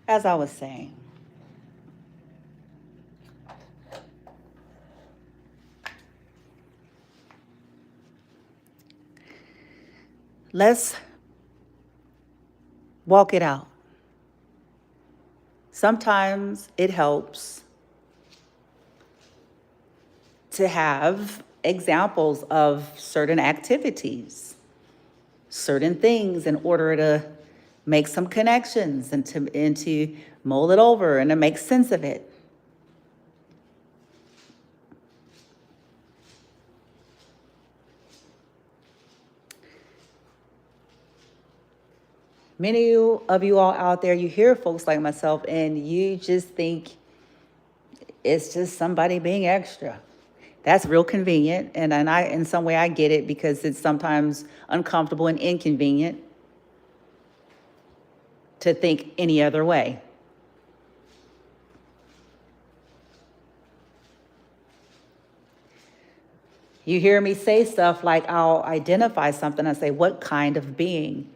as I was saying, let's walk it out. Sometimes it helps to have examples of certain activities, certain things in order to make some connections and to mull it over and to make sense of it. Many of you all out there, you hear folks like myself and you just think it's just somebody being extra. That's real convenient, and I, in some way, I get it because it's sometimes uncomfortable and inconvenient to think any other way. You hear me say stuff like I'll identify something and say, what kind of being?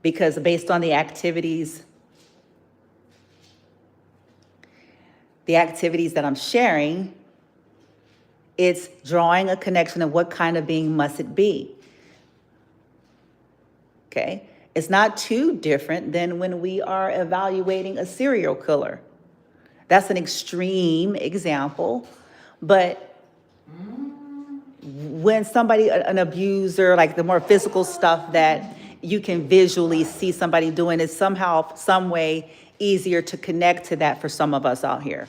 Because based on the activities that I'm sharing, it's drawing a connection of what kind of being must it be. Okay? It's not too different than when we are evaluating a serial killer. That's an extreme example, but when somebody, an abuser, like the more physical stuff that you can visually see somebody doing, is somehow, some way easier to connect to that for some of us out here,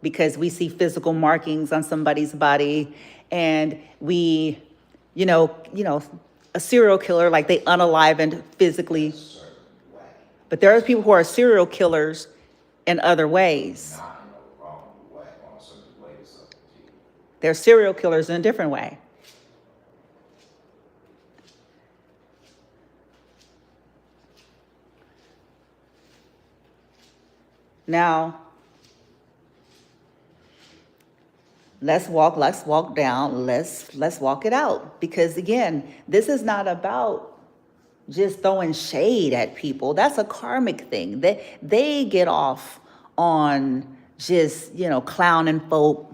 because we see physical markings on somebody's body, and we, a serial killer, like they unalivened physically. But there are people who are serial killers in other ways. They're serial killers in a different way. Now, let's walk down, let's walk it out. Because again, this is not about just throwing shade at people. That's a karmic thing. They get off on just, clowning folk,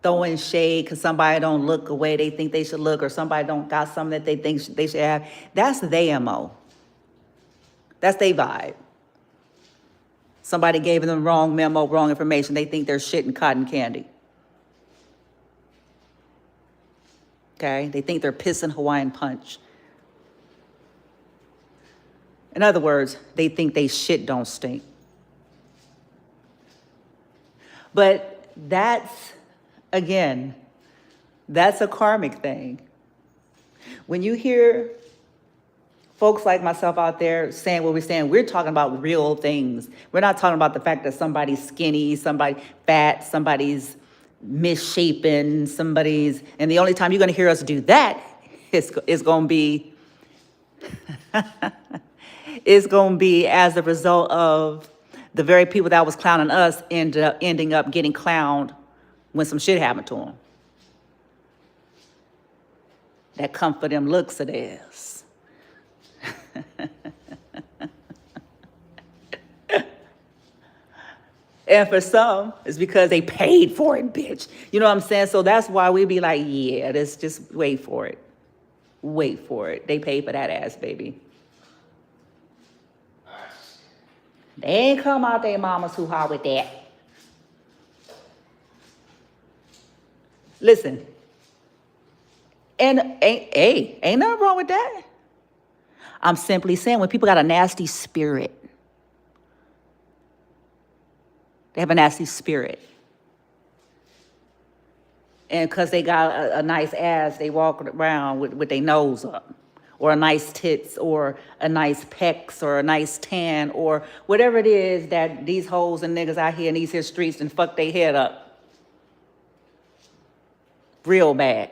throwing shade because somebody don't look the way they think they should look, or somebody don't got something that they think they should have. That's their MO. That's their vibe. Somebody gave them wrong memo, wrong information. They think they're shitting cotton candy. Okay? They think they're pissing Hawaiian punch. In other words, they think they shit don't stink. But that's, again, that's a karmic thing. When you hear folks like myself out there saying what we're saying, we're talking about real things. We're not talking about the fact that somebody's skinny, somebody fat, somebody's misshapen, and the only time you're going to hear us do that is going to be as a result of the very people that was clowning us ending up getting clowned when some shit happened to them. That come for them looks of theirs. And for some, it's because they paid for it, bitch. You know what I'm saying? So that's why we be like, yeah, let's just wait for it. Wait for it. They paid for that ass, baby. They ain't come out their mama's hoo-ha with that. Listen, and ain't nothing wrong with that. I'm simply saying when people got a nasty spirit, they have a nasty spirit. And because they got a nice ass, they walk around with their nose up, or a nice tits, or a nice pecs, or a nice tan, or whatever it is that these hoes and niggas out here in these here streets and fuck their head up real bad.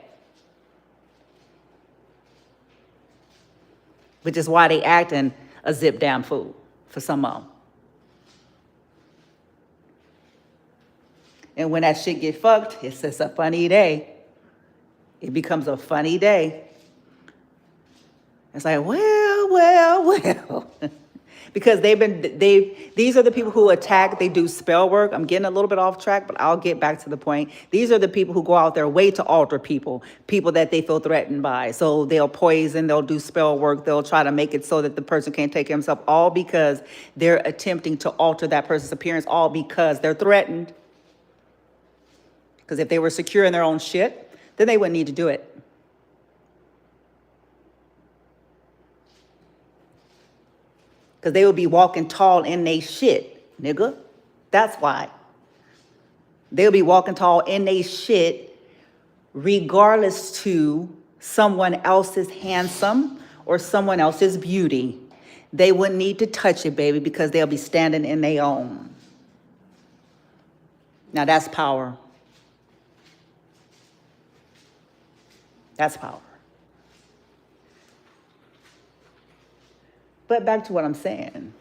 Which is why they acting a zip down fool for some of them. And when that shit get fucked, it's just a funny day. It becomes a funny day. It's like, well. because these are the people who attack. They do spell work. I'm getting a little bit off track, but I'll get back to the point. These are the people who go out their way to alter people that they feel threatened by. So they'll poison, they'll do spell work, they'll try to make it so that the person can't take himself, all because they're attempting to alter that person's appearance, all because they're threatened. Because if they were secure in their own shit, then they wouldn't need to do it. Because they would be walking tall in they shit, nigga. That's why. They'll be walking tall in they shit regardless to someone else's handsome or someone else's beauty. They wouldn't need to touch it, baby, because they'll be standing in their own. Now that's power. That's power. But back to what I'm saying.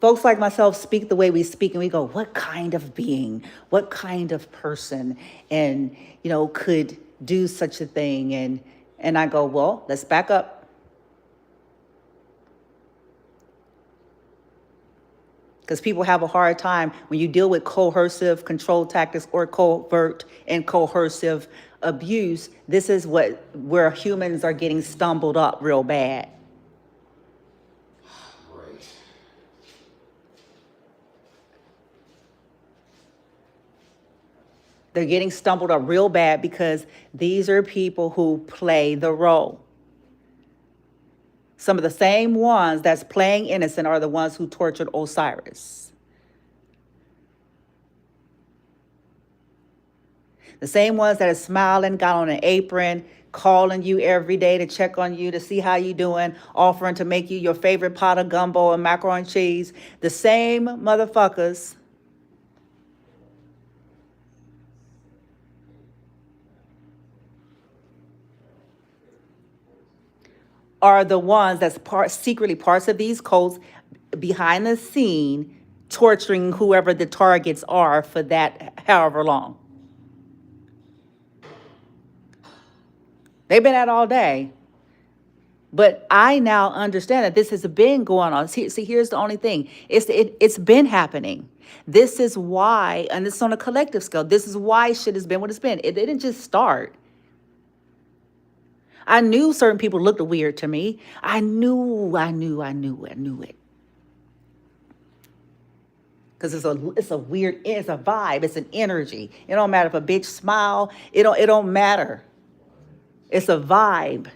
Folks like myself speak the way we speak, and we go, what kind of being, what kind of person, and, could do such a thing? And I go, well, let's back up. Because people have a hard time when you deal with coercive control tactics or covert and coercive abuse. This is where humans are getting stumbled up real bad. Right. They're getting stumbled up real bad because these are people who play the role. Some of the same ones that's playing innocent are the ones who tortured Osiris. The same ones that are smiling, got on an apron, calling you every day to check on you, to see how you doing, offering to make you your favorite pot of gumbo and macaroni and cheese. The same motherfuckers are the ones that's secretly parts of these cults behind the scene, torturing whoever the targets are for that however long. They've been at all day. But I now understand that this has been going on. See, here's the only thing. It's been happening. This is why, and this is on a collective scale, this is why shit has been what it's been. It didn't just start. I knew certain people looked weird to me. I knew it. Because it's a weird, it's a vibe, it's an energy. It don't matter if a bitch smile, it don't matter. It's a vibe.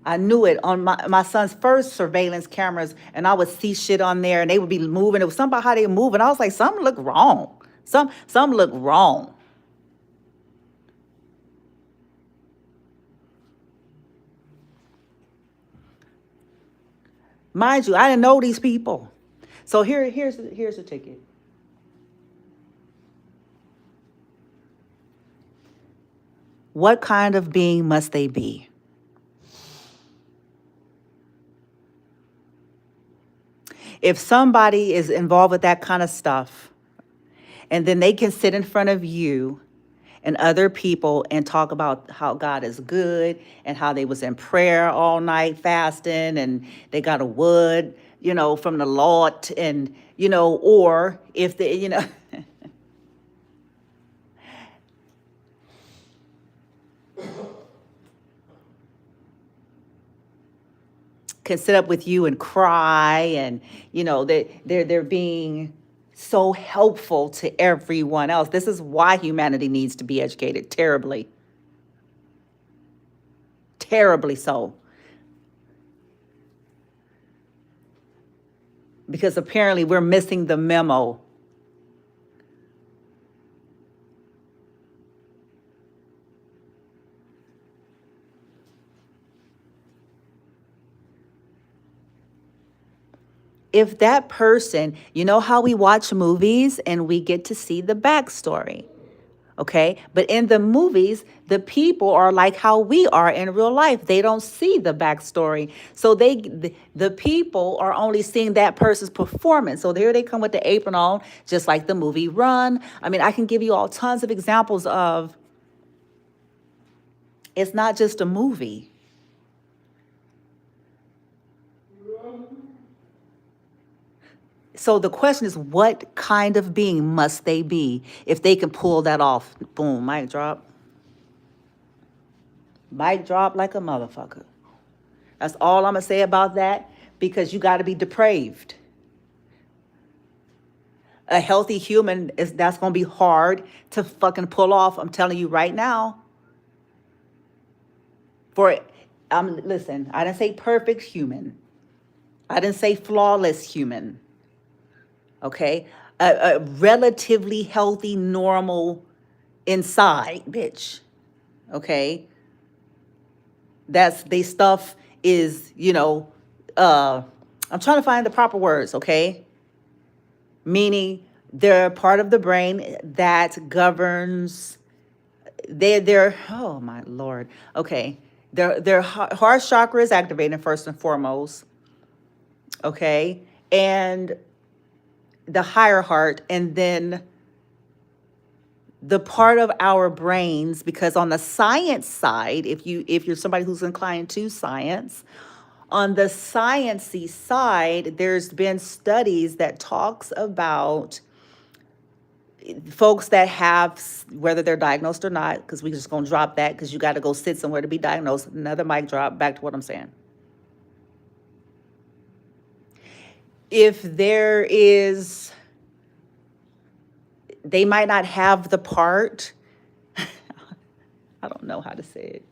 I knew it on my son's first surveillance cameras, and I would see shit on there, and they would be moving. It was something about how they were moving. I was like, something look wrong. Some look wrong. Mind you, I didn't know these people. So here's the ticket. What kind of being must they be? If somebody is involved with that kind of stuff, and then they can sit in front of you and other people and talk about how God is good and how they was in prayer all night fasting and they got a word, from the Lord, and, or if they, can sit up with you and cry, and they're being so helpful to everyone else. This is why humanity needs to be educated terribly so, because apparently we're missing the memo. If that person, how we watch movies and we get to see the backstory. Okay. But in the movies, the people are like how we are in real life. They don't see the backstory. So the people are only seeing that person's performance. So there they come with the apron on, just like the movie Run. I mean, I can give you all tons of examples of it's not just a movie. So the question is, what kind of being must they be if they can pull that off? Boom, mic drop. Mic drop like a motherfucker. That's all I'm going to say about that, because you got to be depraved. A healthy human, that's going to be hard to fucking pull off. I'm telling you right now. Listen, I didn't say perfect human. I didn't say flawless human. Okay? A relatively healthy, normal inside, bitch. Okay? They stuff is, I'm trying to find the proper words, okay? Meaning they're part of the brain that governs, they're oh my Lord. Okay. Their heart chakra is activated first and foremost. Okay. And the higher heart, and then the part of our brains, because on the science side, if you're somebody who's inclined to science, on the sciencey side, there's been studies that talks about folks that have, whether they're diagnosed or not, because we're just going to drop that because you got to go sit somewhere to be diagnosed. Another mic drop, back to what I'm saying. If there is, they might not have the part, I don't know how to say it.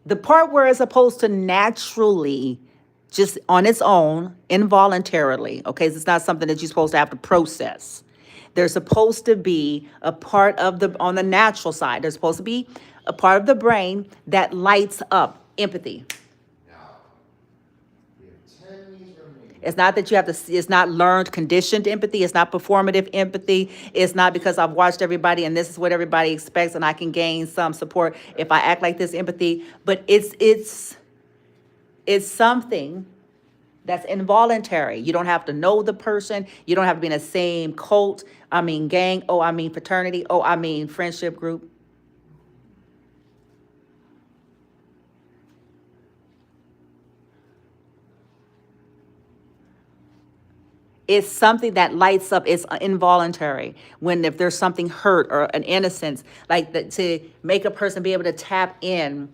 The part where it's supposed to naturally, just on its own, involuntarily, okay? It's not something that you're supposed to have to process. There's supposed to be a part of on the natural side, there's supposed to be a part of the brain that lights up empathy. It's not that you have to, it's not learned, conditioned empathy. It's not performative empathy. It's not because I've watched everybody and this is what everybody expects and I can gain some support if I act like this empathy. But it's something that's involuntary. You don't have to know the person. You don't have to be in the same cult. I mean gang. Oh, I mean fraternity. Oh, I mean friendship group. It's something that lights up. It's involuntary. If there's something hurt or an innocence, like that, to make a person be able to tap in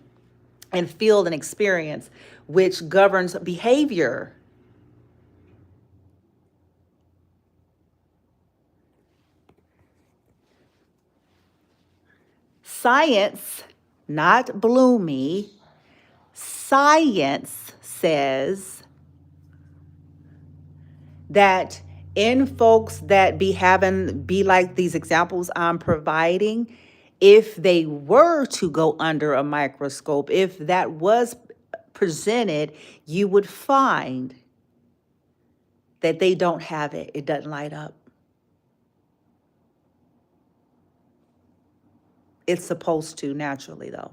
and feel an experience, which governs behavior. Science, not Bloomy, science says that in folks that be like these examples I'm providing, if they were to go under a microscope, if that was presented, you would find that they don't have it. It doesn't light up. It's supposed to naturally, though.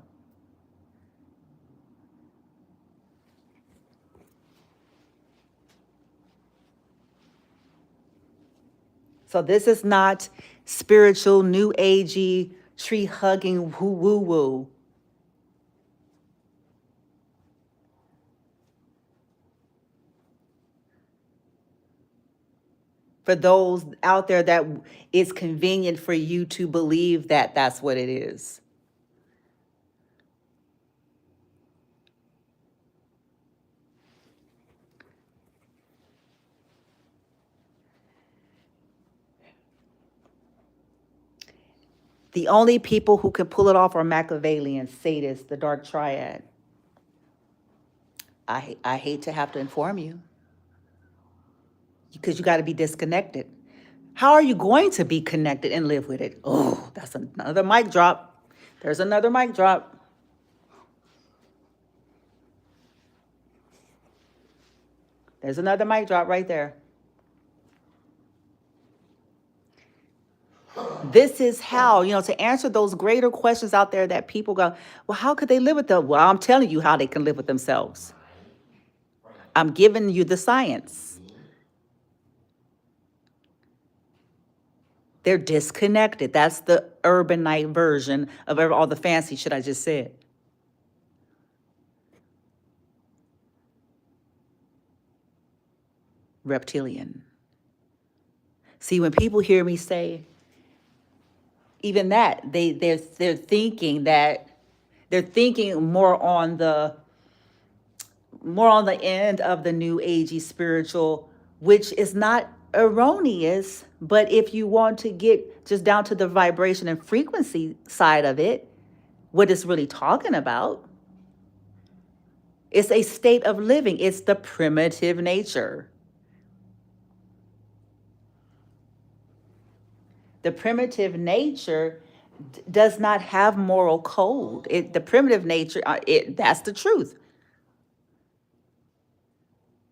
So this is not spiritual, new agey, tree hugging, woo woo. For those out there that it's convenient for you to believe that that's what it is. The only people who can pull it off are Machiavellians, sadists, the dark triad. I hate to have to inform you, because you got to be disconnected. How are you going to be connected and live with it? Oh, that's another mic drop. There's another mic drop. There's another mic drop right there. This is how, to answer those greater questions out there that people go, well, how could they live with them? Well, I'm telling you how they can live with themselves. I'm giving you the science. They're disconnected. That's the urbanite version of all the fancy shit I just said. Reptilian. See, when people hear me say even that, they're thinking that they're thinking more on the end of the new agey spiritual, which is not erroneous, but if you want to get just down to the vibration and frequency side of it, what it's really talking about, it's a state of living. It's the primitive nature. The primitive nature does not have moral code. The primitive nature, that's the truth.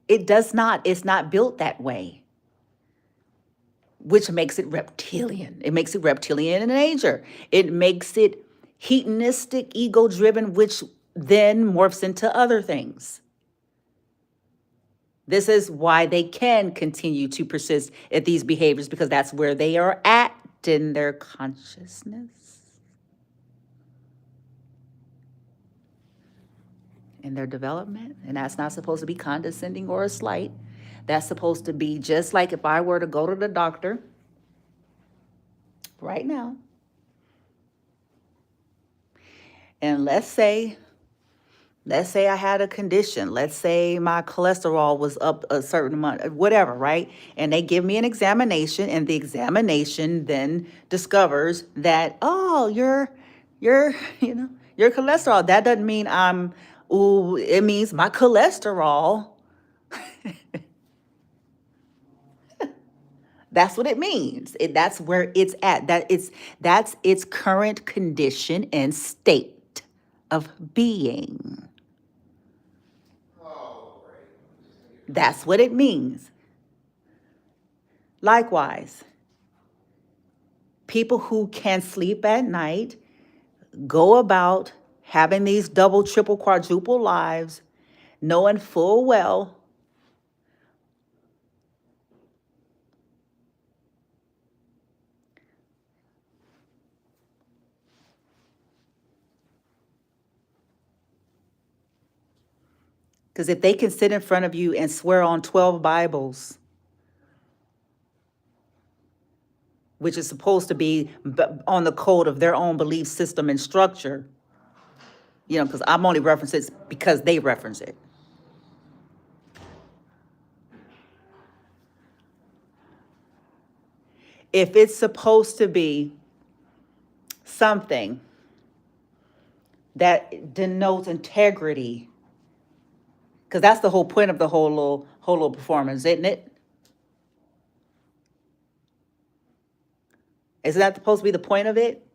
It does not. It's not built that way, which makes it reptilian. It makes it reptilian in nature. It makes it hedonistic, ego-driven, which then morphs into other things. This is why they can continue to persist at these behaviors, because that's where they are at in their consciousness, in their development. And that's not supposed to be condescending or a slight. That's supposed to be just like if I were to go to the doctor right now, and let's say I had a condition. Let's say my cholesterol was up a certain amount, whatever, right? And they give me an examination, and the examination then discovers that, oh, your cholesterol. That doesn't mean it means my cholesterol. That's what it means. That's where it's at. That's its current condition and state of being. That's what it means. Likewise, people who can sleep at night go about having these double, triple, quadruple lives, knowing full well because if they can sit in front of you and swear on 12 Bibles, which is supposed to be on the code of their own belief system and structure, because I'm only referencing it because they reference it. If it's supposed to be something that denotes integrity, because that's the whole point of the whole little performance, isn't it? Isn't that supposed to be the point of it?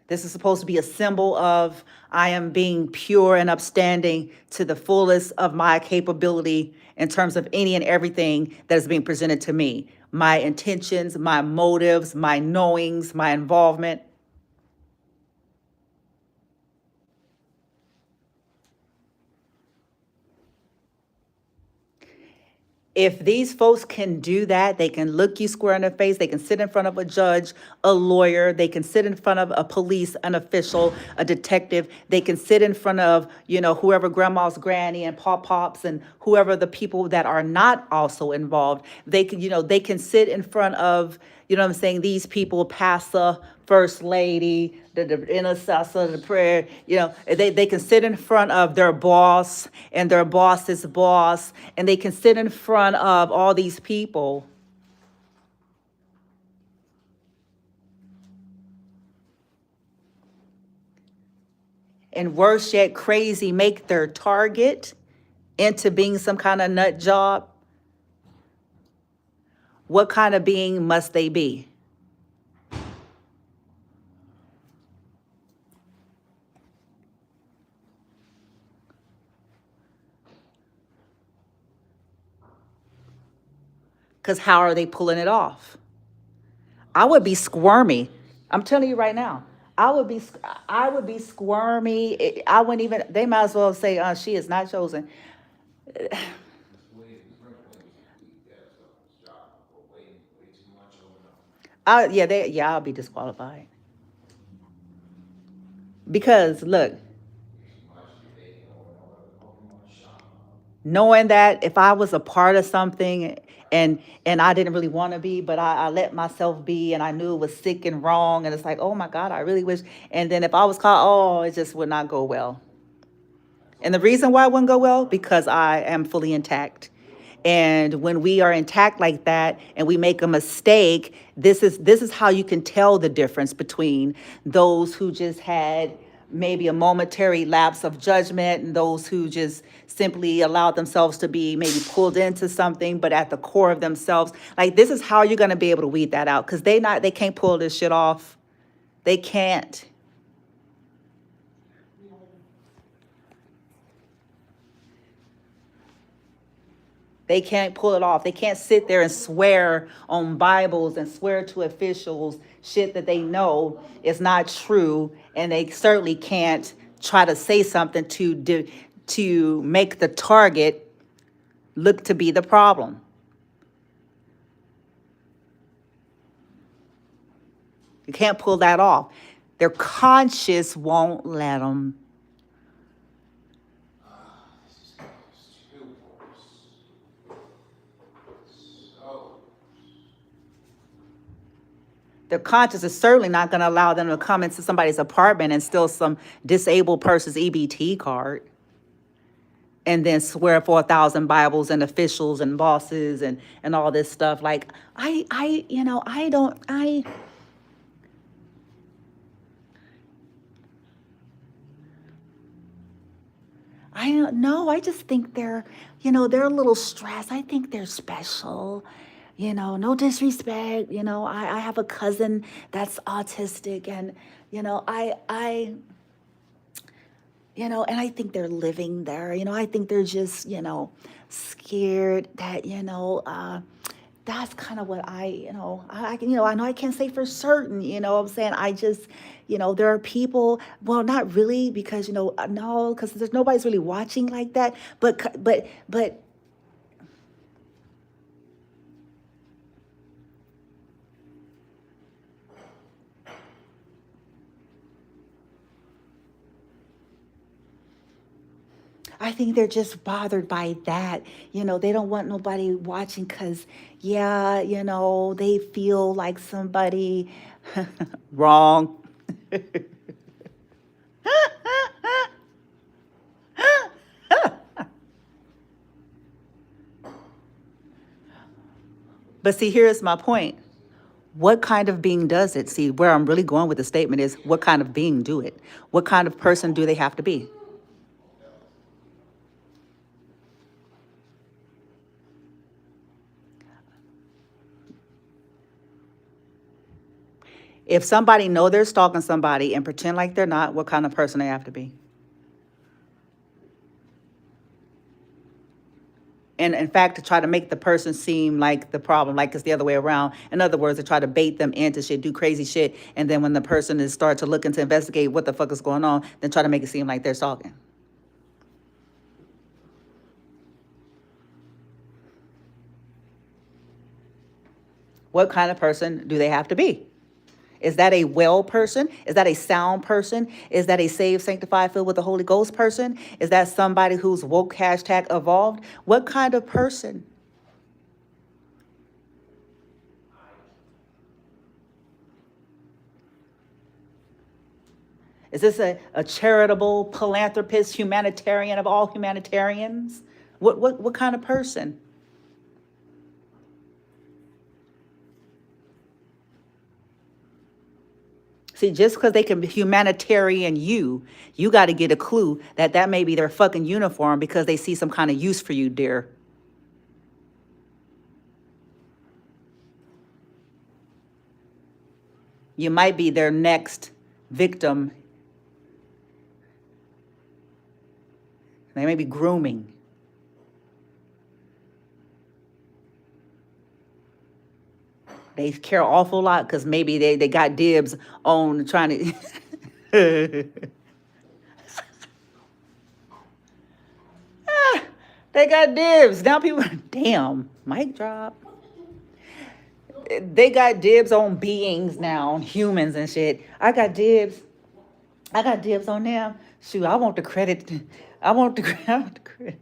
This is supposed to be a symbol of I am being pure and upstanding to the fullest of my capability in terms of any and everything that is being presented to me. My intentions, my motives, my knowings, my involvement. If these folks can do that, they can look you square in the face, they can sit in front of a judge, a lawyer, they can sit in front of a police, an official, a detective, they can sit in front of, whoever grandma's granny and pop-pops and whoever the people that are not also involved. They can, they can sit in front of, these people, pastor, first lady, the intercessor, the prayer, they can sit in front of their boss and their boss's boss, and they can sit in front of all these people. And worse yet, crazy, make their target into being some kind of nut job. What kind of being must they be? Because how are they pulling it off? I would be squirmy. I'm telling you right now. I would be squirmy. I wouldn't even. They might as well say, she is not chosen. Yeah, I'll be disqualified because look, knowing that if I was a part of something and I didn't really want to be, but I let myself be, and I knew it was sick and wrong, and it's like, oh my God, I really wish. And then if I was caught, oh, it just would not go well. And the reason why it wouldn't go well, because I am fully intact. And when we are intact like that and we make a mistake, this is how you can tell the difference between those who just had maybe a momentary lapse of judgment and those who just simply allowed themselves to be maybe pulled into something, but at the core of themselves. Like, this is how you're going to be able to weed that out, because they can't pull this shit off. They can't. They can't pull it off. They can't sit there and swear on Bibles and swear to officials shit that they know is not true, and they certainly can't try to say something to make the target look to be the problem. You can't pull that off. Their conscience won't let them. Their conscience is certainly not going to allow them to come into somebody's apartment and steal some disabled person's EBT card and then swear for 1,000 Bibles and officials and bosses and all this stuff. Like, I don't, I don't know. I just think they're a little stressed. I think they're special. No disrespect. I have a cousin that's autistic, and, and I think they're living there. I think they're just, scared that, that's kind of what I know I can't say for certain, what I'm saying. I just, there are people, well, not really, because, no, because there's nobody's really watching like that. But I think they're just bothered by that. They don't want nobody watching because, yeah, they feel like somebody wrong. But see, here's my point. What kind of being does it? See, where I'm really going with the statement is, what kind of being do it? What kind of person do they have to be? If somebody know they're stalking somebody and pretend like they're not, what kind of person they have to be? And in fact, to try to make the person seem like the problem, like it's the other way around. In other words, to try to bait them into shit, do crazy shit, and then when the person is start to look into investigate what the fuck is going on, then try to make it seem like they're stalking. What kind of person do they have to be? Is that a well person? Is that a sound person? Is that a saved, sanctified, filled with the Holy Ghost person? Is that somebody who's woke, hashtag evolved? What kind of person? Is this a charitable philanthropist, humanitarian of all humanitarians? What kind of person? See, just because they can be humanitarian you got to get a clue that that may be their fucking uniform because they see some kind of use for you, dear. You might be their next victim. They may be grooming. They care awful lot because maybe they got dibs on trying to. They got dibs. Now people, damn, mic drop. They got dibs on beings now, on humans and shit. I got dibs. I got dibs on them. Shoot, I want the credit. I want the, I want the credit.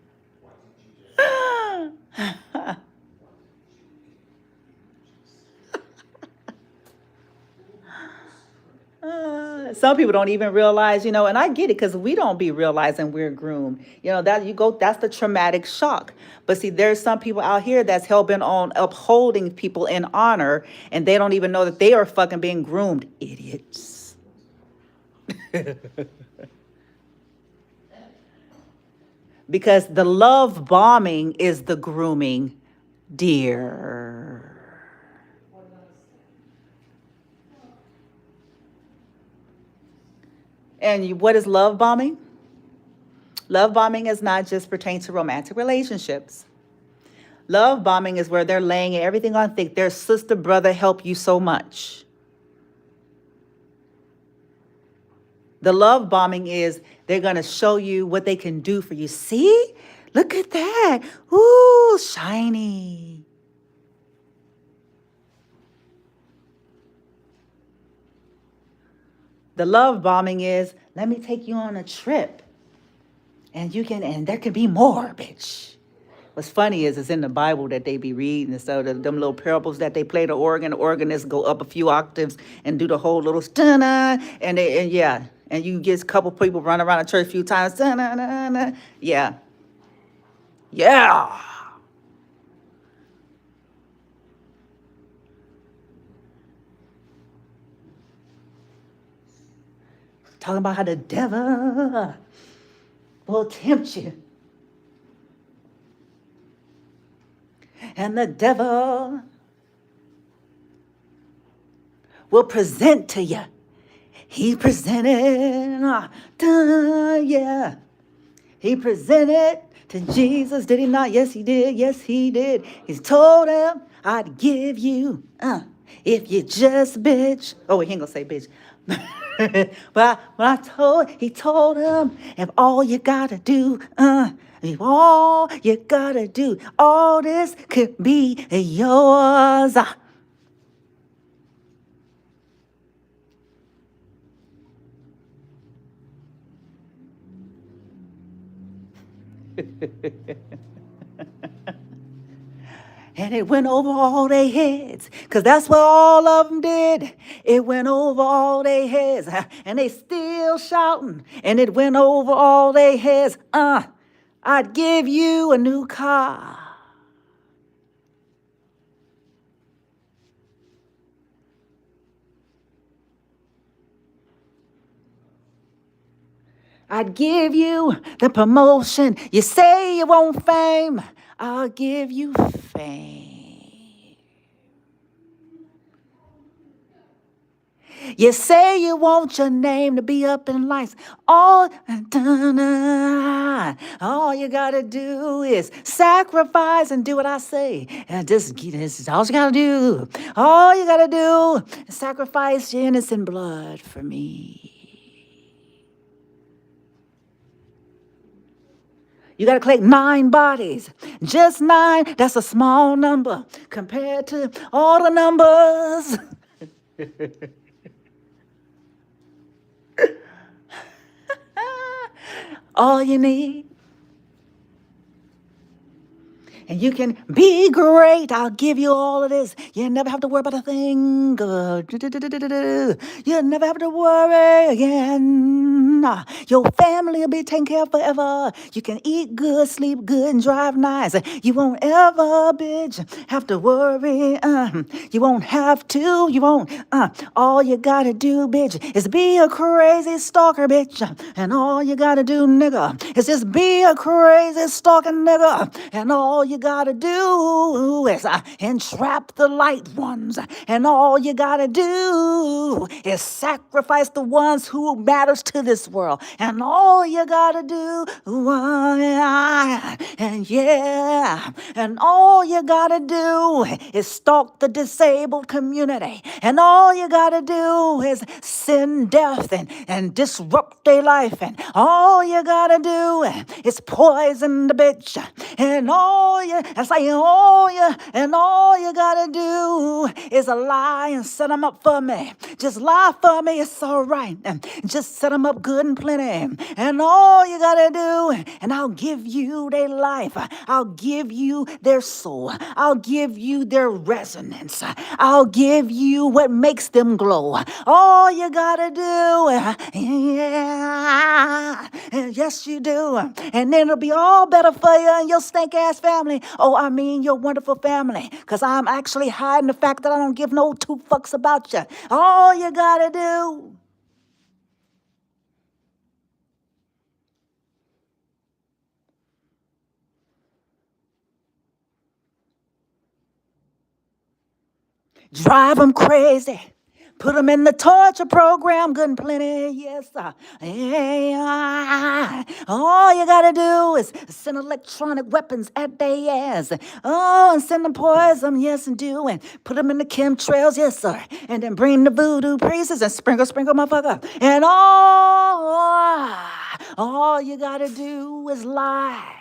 Some people don't even realize, and I get it because we don't be realizing we're groomed. That's the traumatic shock. But see, there's some people out here that's hell-bent on upholding people in honor, and they don't even know that they are fucking being groomed. Idiots. Because the love bombing is the grooming, dear. And what is love bombing? Love bombing is not just pertain to romantic relationships. Love bombing is where they're laying everything on thick. Their sister, brother help you so much. The love bombing is they're going to show you what they can do for you. See? Look at that. Ooh, shiny. The love bombing is, let me take you on a trip. And there can be more, bitch. What's funny is it's in the Bible that they be reading. So them little parables that they play the organist go up a few octaves and do the whole little stunna. And you get a couple people run around the church a few times. Stunna, yeah. Yeah. Talking about how the devil will tempt you. And the devil will present to you. He presented, yeah. He presented to Jesus, did he not? Yes, he did. Yes, he did. He told him, I'd give you, if you just bitch. Oh, he ain't gonna say bitch. But he told him, if all you gotta do, if all you gotta do, all this could be yours. And it went over all their heads, because that's what all of them did. It went over all their heads, and they still shouting, and it went over all their heads. I'd give you a new car. I'd give you the promotion. You say you want fame. I'll give you fame. You say you want your name to be up in lights. All you gotta do is sacrifice and do what I say. And this is all you gotta do. All you gotta do is sacrifice your innocent blood for me. You got to collect 9 bodies. Just 9. That's a small number compared to all the numbers. All you need. And you can be great. I'll give you all of this. You never have to worry about a thing. You never have to worry again. Your family will be taken care of forever. You can eat good, sleep good, and drive nice. You won't ever, bitch, have to worry. You won't have to. You won't. All you gotta do, bitch, is be a crazy stalker, bitch. And all you gotta do, nigga, is just be a crazy stalker, nigga. And all you gotta do is entrap the light ones. And all you gotta do is sacrifice the ones who matters to this world. And all you gotta do, and all you gotta do is stalk the disabled community. And all you gotta do is send death and disrupt their life. And all you gotta do is poison the bitch. And all you gotta do is lie and set them up for me. Just lie for me, it's all right. And just set them up good and plenty. And all you gotta do, and I'll give you their life. I'll give you their soul. I'll give you their resonance. I'll give you what makes them glow. All you gotta do, yes you do. And then it'll be all better for you and your stank ass family. Oh, I mean your wonderful family. Because I'm actually hiding the fact that I don't give no two fucks about you. All you gotta do. Drive them crazy. Put them in the torture program, good and plenty, yes. All you gotta do is send electronic weapons at their ass. Oh, and send them poison, yes, and do. And put them in the chemtrails, yes, sir. And then bring the voodoo priests and sprinkle, motherfucker. And all you gotta do is lie.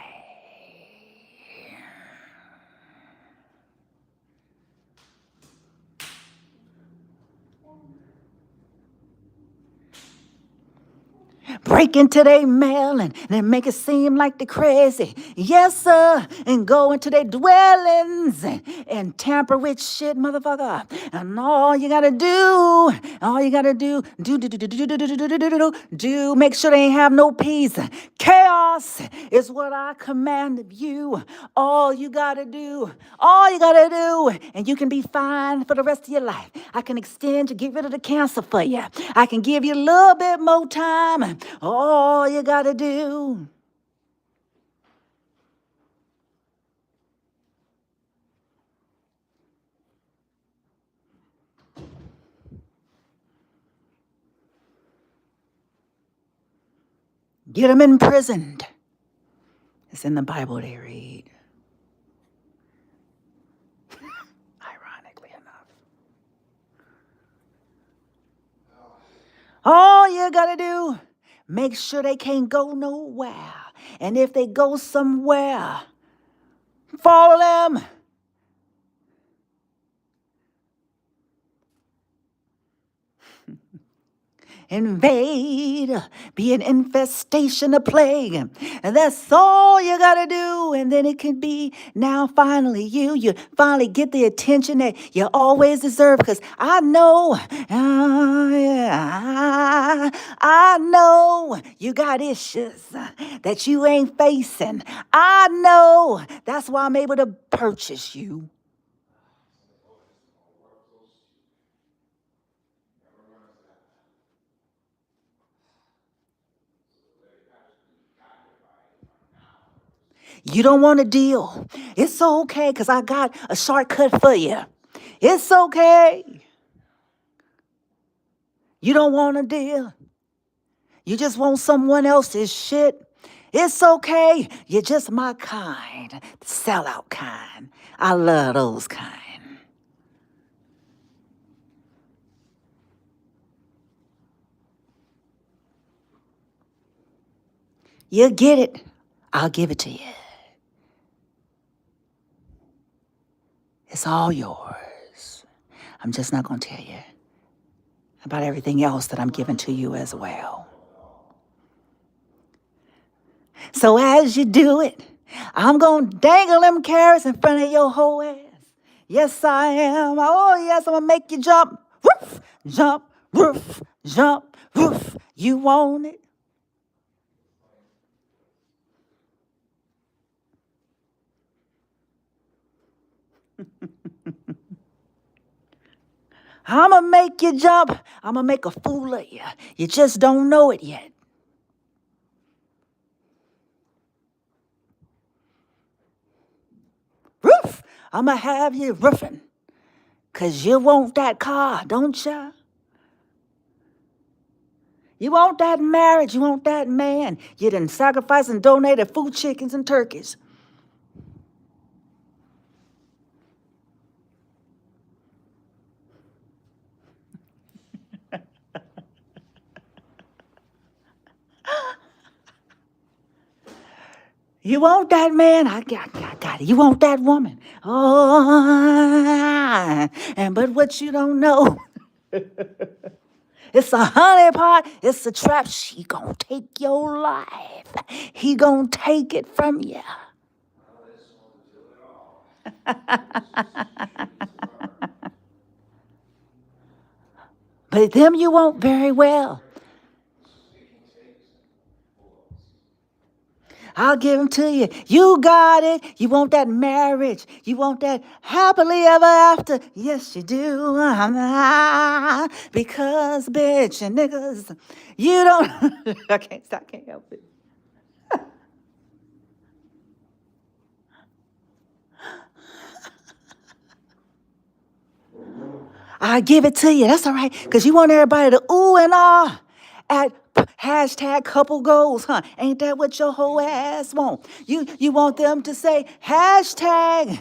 Break into their mail and then make it seem like they're crazy. Yes, sir. And go into their dwellings and tamper with shit, motherfucker. And all you gotta do, make sure they ain't have no peace. Chaos is what I command of you. All you gotta do, and you can be fine for the rest of your life. I can extend to get rid of the cancer for you. I can give you a little bit more time. All you gotta do. Get them imprisoned. It's in the Bible they read. Ironically enough. All you gotta do, make sure they can't go nowhere. And if they go somewhere, follow them. Invade, be an infestation of plague. And that's all you gotta do. And then it can be now finally you finally get the attention that you always deserve. Because I know, I know you got issues that you ain't facing. I know that's why I'm able to purchase you. You don't want to deal. It's okay, because I got a shortcut for you. It's okay. You don't want to deal. You just want someone else's shit. It's okay. You're just my kind. The sellout kind. I love those kind. You get it. I'll give it to you. It's all yours. I'm just not going to tell you about everything else that I'm giving to you as well. So as you do it, I'm going to dangle them carrots in front of your whole ass. Yes, I am. Oh, yes, I'm going to make you jump. Woof, jump, woof, jump, woof. You want it? I'm going to make you jump. I'm going to make a fool of you. You just don't know it yet. I'm going to have you roofing. Because you want that car, don't you? You want that marriage. You want that man. You done sacrificed and donated food, chickens, and turkeys. You want that man? I got it. You want that woman? Oh, but what you don't know, it's a honey pot. It's a trap. She gonna take your life. He gonna take it from you. But them you want very well. I'll give them to you. You got it. You want that marriage. You want that happily ever after. Yes, you do. Because, bitch, and niggas, you don't. I can't help it. I give it to you. That's all right. Because you want everybody to ooh and ah at hashtag couple goals, huh? Ain't that what your whole ass want? You want them to say hashtag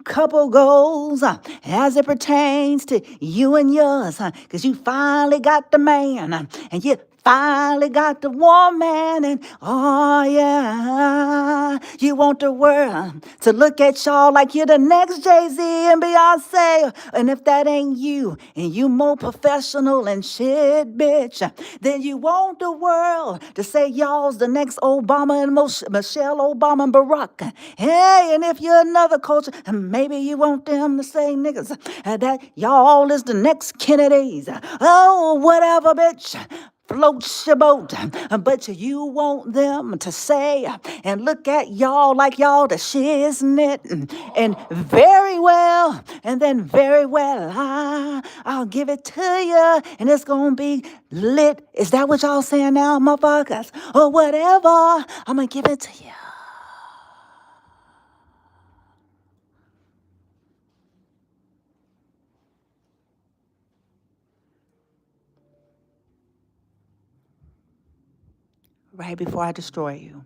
couple goals as it pertains to you and yours, huh? Because you finally got the man and you finally got the woman, and oh yeah, you want the world to look at y'all like you're the next Jay-Z and Beyonce. And if that ain't you, and you more professional and shit, bitch, then you want the world to say y'all's the next Obama and Michelle Obama and Barack. Hey, and if you're another culture, maybe you want them to say niggas that y'all is the next Kennedys. Oh, whatever, bitch. Float your boat, but you want them to say and look at y'all like y'all the shiznit, and very well, and then very well, I'll give it to you, and it's gonna be lit. Is that what y'all saying now, motherfuckers? Or whatever, I'm gonna give it to you. Right before I destroy you.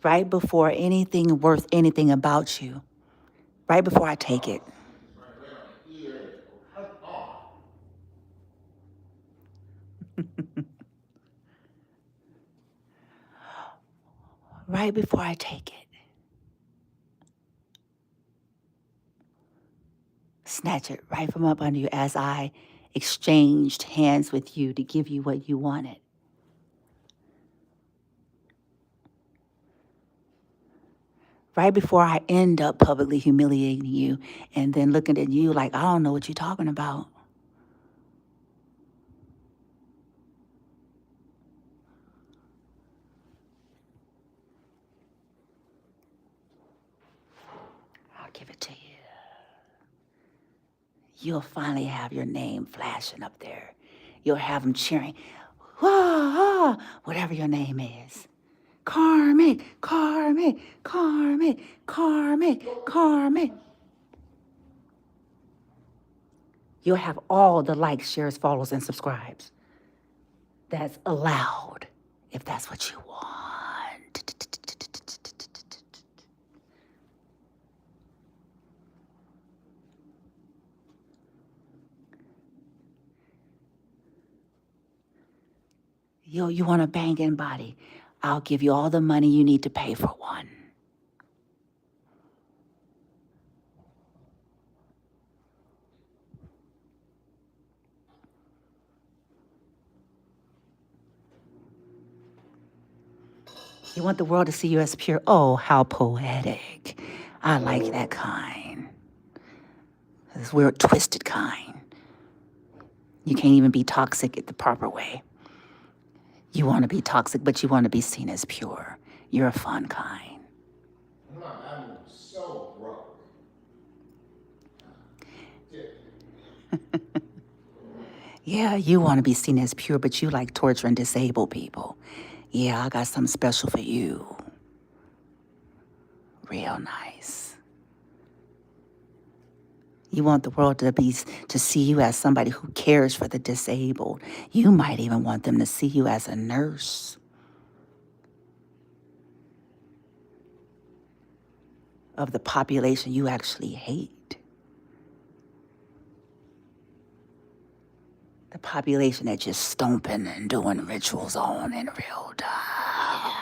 Right before anything worth anything about you. Right before I take it. Right before I take it. Snatch it right from up under you as I exchanged hands with you to give you what you wanted. Right before I end up publicly humiliating you and then looking at you like, I don't know what you're talking about. I'll give it to you. You'll finally have your name flashing up there. You'll have them cheering, whatever your name is. Karmic, karmic, karmic, karmic, karmic. You'll have all the likes, shares, follows, and subscribes. That's allowed if that's what you want. You want a banging body? I'll give you all the money you need to pay for one. You want the world to see you as pure. Oh, how poetic. I like that kind. This weird, twisted kind. You can't even be toxic the proper way. You want to be toxic, but you want to be seen as pure. You're a fun kind. I'm so broke. Yeah, you want to be seen as pure, but you like torturing disabled people. Yeah, I got something special for you. Real nice. You want the world to see you as somebody who cares for the disabled. You might even want them to see you as a nurse of the population you actually hate. The population that you're stomping and doing rituals on in real time.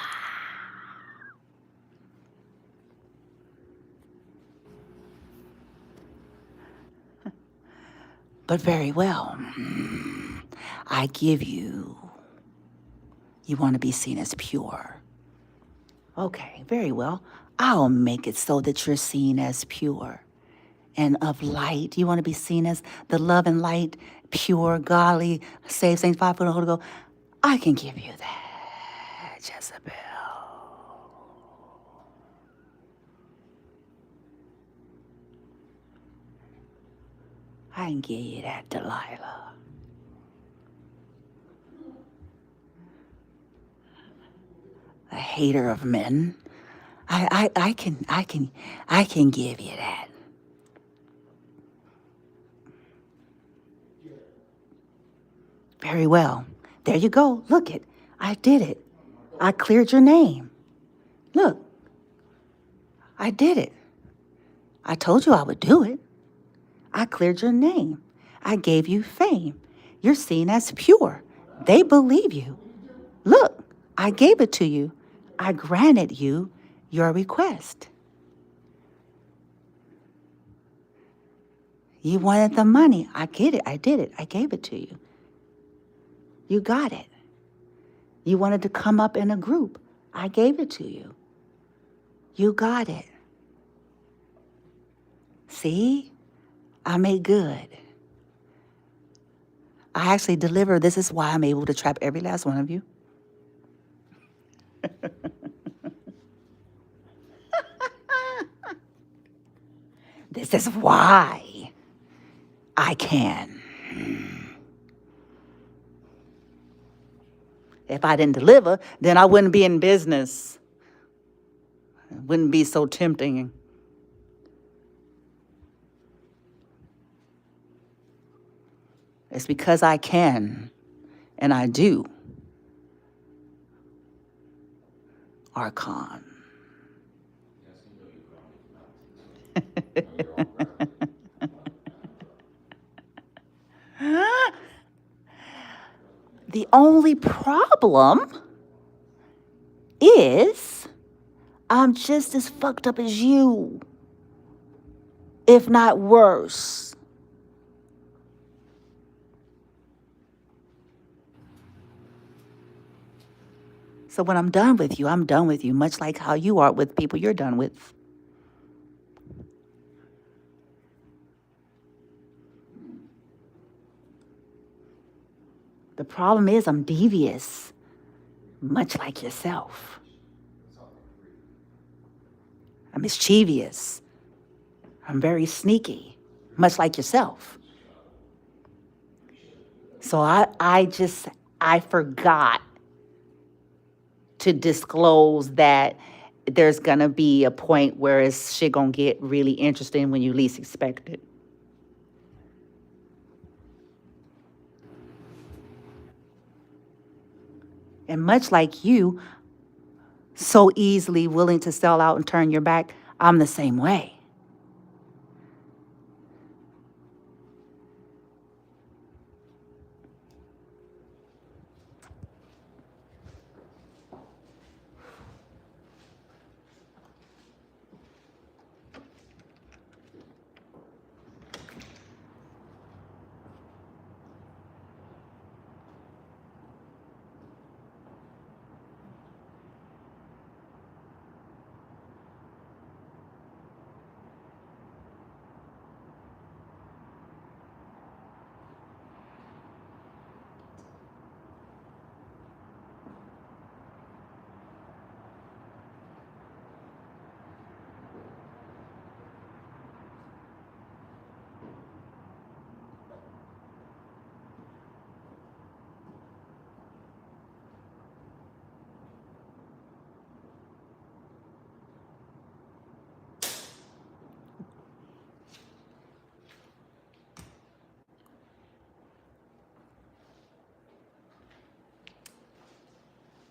But very well. I give you. You want to be seen as pure. Okay, very well. I'll make it so that you're seen as pure and of light. You want to be seen as the love and light, pure, godly, saved, sanctified, full of the Holy Ghost. I can give you that, Jezebel. I can give you that, Delilah. A hater of men. I can give you that. Very well. There you go. Look it. I did it. I cleared your name. Look. I did it. I told you I would do it. I cleared your name. I gave you fame. You're seen as pure. They believe you. Look, I gave it to you. I granted you your request. You wanted the money. I get it. I did it. I gave it to you. You got it. You wanted to come up in a group. I gave it to you. You got it. See? I made good. I actually deliver. This is why I'm able to trap every last one of you. This is why I can. If I didn't deliver, then I wouldn't be in business. It wouldn't be so tempting. It's because I can and I do. Archon. The only problem is I'm just as fucked up as you, if not worse. So when I'm done with you, I'm done with you, much like how you are with people you're done with. The problem is I'm devious, much like yourself. I'm mischievous. I'm very sneaky, much like yourself. So I forgot to disclose that there's going to be a point where shit going to get really interesting when you least expect it. And much like you, so easily willing to sell out and turn your back, I'm the same way.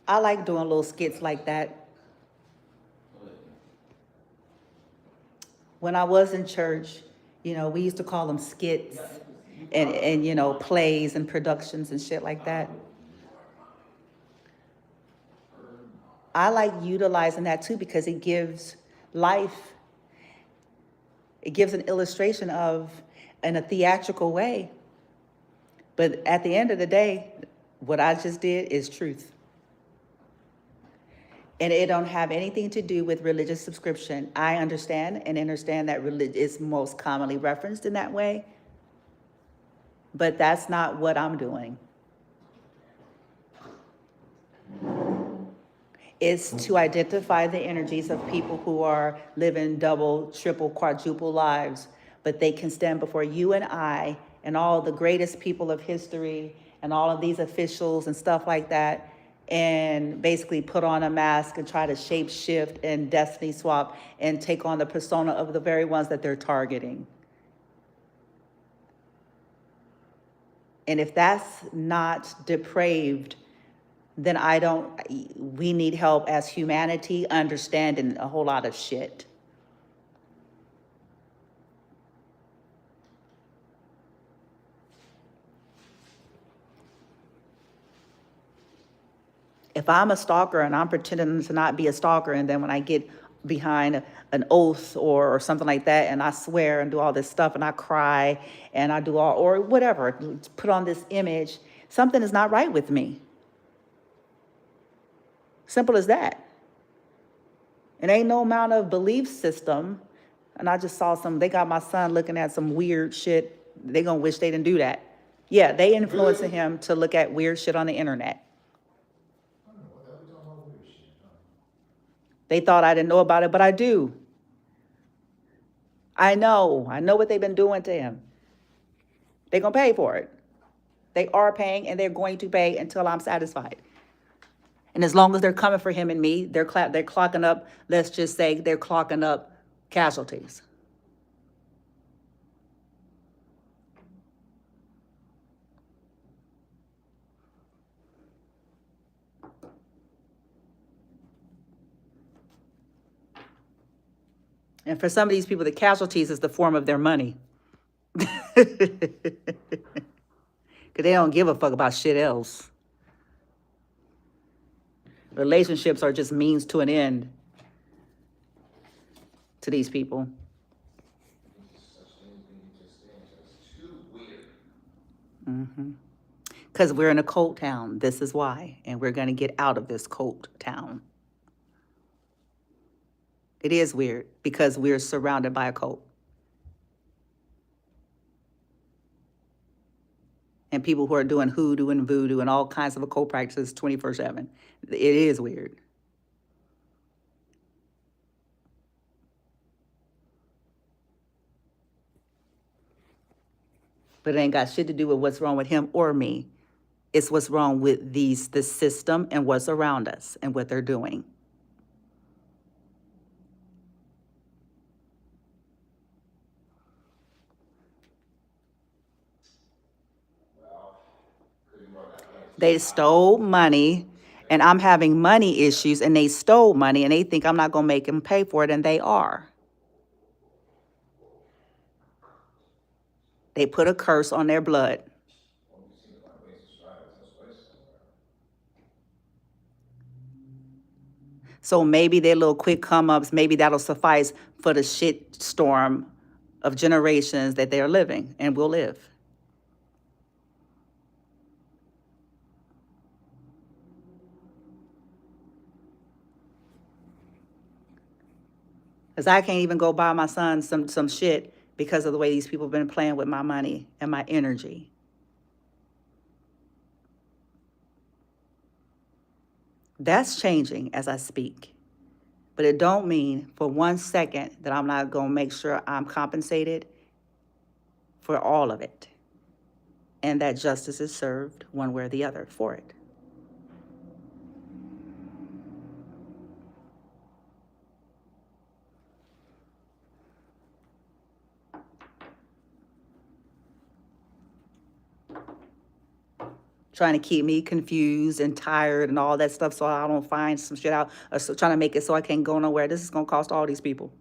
I like doing little skits like that. When I was in church, we used to call them skits and plays and productions and shit like that. I like utilizing that too because it gives life, it gives an illustration of in a theatrical way. But at the end of the day, what I just did is truth. And it don't have anything to do with religious subscription. I understand that religion is most commonly referenced in that way. But that's not what I'm doing. Is to identify the energies of people who are living double, triple, quadruple lives, but they can stand before you and I and all the greatest people of history and all of these officials and stuff like that, and basically put on a mask and try to shape shift and destiny swap and take on the persona of the very ones that they're targeting. And if that's not depraved, then we need help as humanity understanding a whole lot of shit. If I'm a stalker and I'm pretending to not be a stalker, and then when I get behind an oath or something like that, and I swear and do all this stuff, and I cry and I do all, or whatever, put on this image, something is not right with me. Simple as that. It ain't no amount of belief system. And I just saw they got my son looking at some weird shit. They gonna wish they didn't do that. Yeah, they influencing him to look at weird shit on the internet. They thought I didn't know about it, but I do. I know what they've been doing to him. They're gonna pay for it. They are paying and they're going to pay until I'm satisfied. And as long as they're coming for him and me, they're clocking up, let's just say they're clocking up casualties. And for some of these people, the casualties is the form of their money. Because they don't give a fuck about shit else. Relationships are just means to an end to these people. Because we're in a cult town. This is why. And we're going to get out of this cult town. It is weird because we're surrounded by a cult. And people who are doing hoodoo and voodoo and all kinds of occult practices 24/7. It is weird. But it ain't got shit to do with what's wrong with him or me. It's what's wrong with the system and what's around us and what they're doing. They stole money, and I'm having money issues, and they stole money, and they think I'm not going to make them pay for it, and they are. They put a curse on their blood. So maybe their little quick come-ups, maybe that'll suffice for the shit storm of generations that they're living and will live. Because I can't even go buy my son some shit because of the way these people have been playing with my money and my energy. That's changing as I speak. But it don't mean for 1 second that I'm not going to make sure I'm compensated for all of it. And that justice is served one way or the other for it. trying to keep me confused and tired and all that stuff so I don't find some shit out, or so trying to make it so I can't go nowhere. This is going to cost all these people.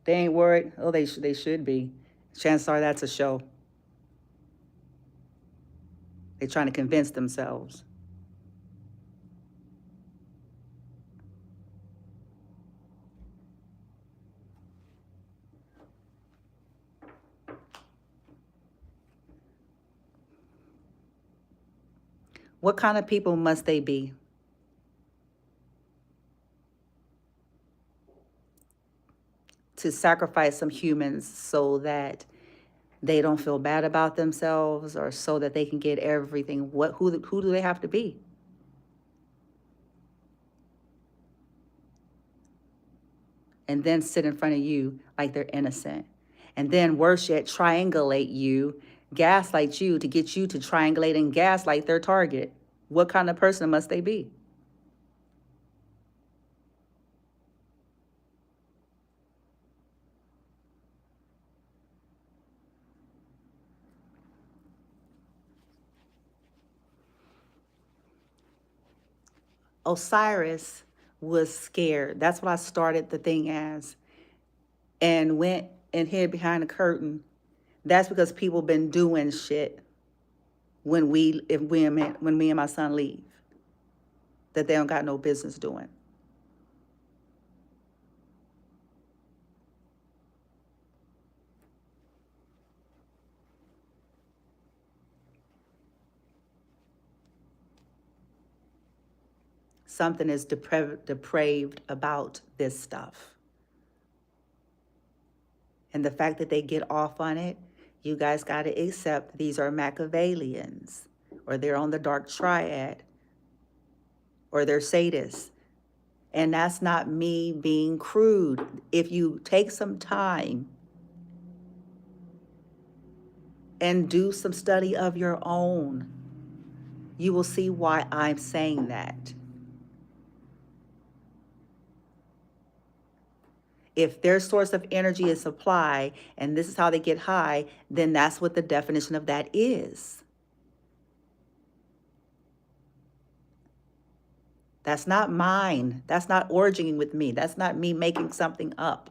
They ain't worried. Oh, they should be. Chances are that's a show. They're trying to convince themselves. What kind of people must they be? To sacrifice some humans so that they don't feel bad about themselves, or so that they can get everything. Who do they have to be? And then sit in front of you like they're innocent. And then worse yet, triangulate you, gaslight you to get you to triangulate and gaslight their target. What kind of person must they be? Osiris was scared. That's what I started the thing as. And went and hid behind the curtain. That's because people been doing shit when me and my son leave, that they don't got no business doing. Something is depraved about this stuff. And the fact that they get off on it, you guys got to accept these are Machiavellians, or they're on the dark triad, or they're sadists. And that's not me being crude. If you take some time and do some study of your own, you will see why I'm saying that. If their source of energy is supply, and this is how they get high, then that's what the definition of that is. That's not mine. That's not originating with me. That's not me making something up.